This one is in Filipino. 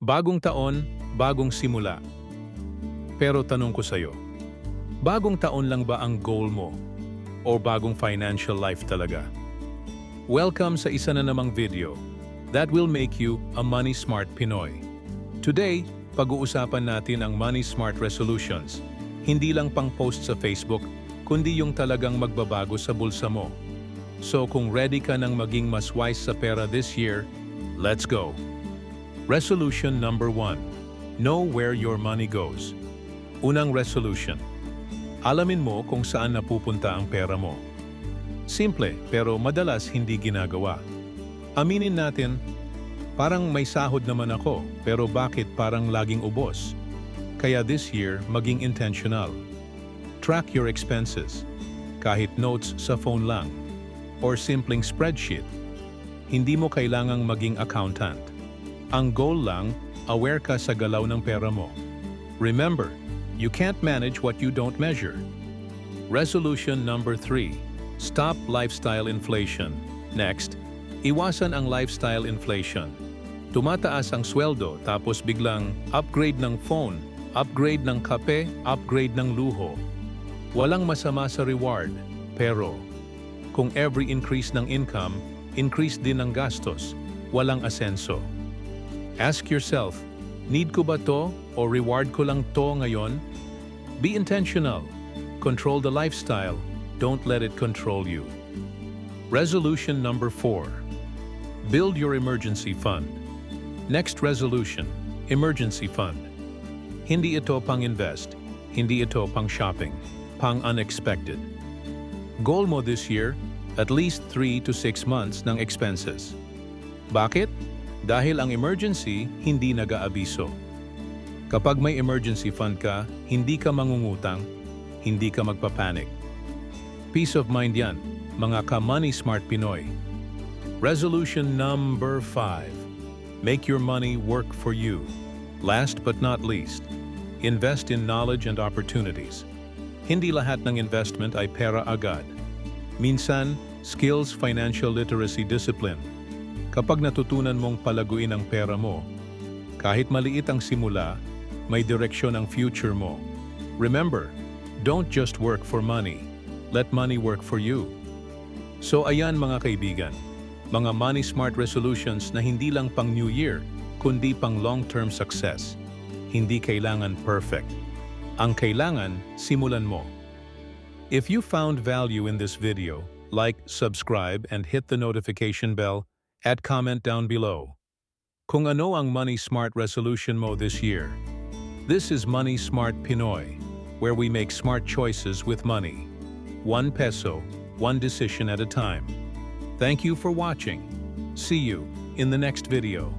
Bagong taon, bagong simula. Pero tanong ko sa'yo, bagong taon lang ba ang goal mo? O bagong financial life talaga? Welcome sa isa na namang video that will make you a money smart Pinoy. Today, pag-uusapan natin ang money smart resolutions. Hindi lang pang post sa Facebook, kundi yung talagang magbabago sa bulsa mo. So kung ready ka nang maging mas wise sa pera this year, let's go! Resolution number 1. Know where your money goes. Unang resolution. Alamin mo kung saan napupunta ang pera mo. Simple, pero madalas hindi ginagawa. Aminin natin, parang may sahod naman ako, pero bakit parang laging ubos? Kaya this year, maging intentional. Track your expenses, kahit notes sa phone lang, or simpleng spreadsheet. Hindi mo kailangang maging accountant. Ang goal lang, aware ka sa galaw ng pera mo. Remember, you can't manage what you don't measure. Resolution number 3. Stop lifestyle inflation. Next, iwasan ang lifestyle inflation. Tumataas ang sweldo tapos biglang upgrade ng phone, upgrade ng kape, upgrade ng luho. Walang masama sa reward, pero kung every increase ng income, increase din ng gastos, walang asenso. Ask yourself, need ko ba to o reward ko lang to ngayon? Be intentional. Control the lifestyle. Don't let it control you. Resolution number 4. Build your emergency fund. Next resolution, emergency fund. Hindi ito pang-invest. Hindi ito pang-shopping. Pang-unexpected. Goal mo this year, at least 3 to 6 months ng expenses. Bakit? Dahil ang emergency, hindi nag-aabiso. Kapag may emergency fund ka, hindi ka mangungutang, hindi ka magpapanik. Peace of mind yan, mga ka-money smart Pinoy. Resolution number 5. Make your money work for you. Last but not least, invest in knowledge and opportunities. Hindi lahat ng investment ay pera agad. Minsan, skills, financial literacy, discipline. Kapag natutunan mong palaguin ang pera mo, kahit maliit ang simula, may direksyon ang future mo. Remember, don't just work for money. Let money work for you. So ayan mga kaibigan, mga money smart resolutions na hindi lang pang New Year, kundi pang long-term success. Hindi kailangan perfect. Ang kailangan, simulan mo. If you found value in this video, like, subscribe, and hit the notification bell. Add comment down below. Kung ano ang money smart resolution mo this year. This is Money Smart Pinoy, where we make smart choices with money. 1 peso, 1 decision at a time. Thank you for watching. See you in the next video.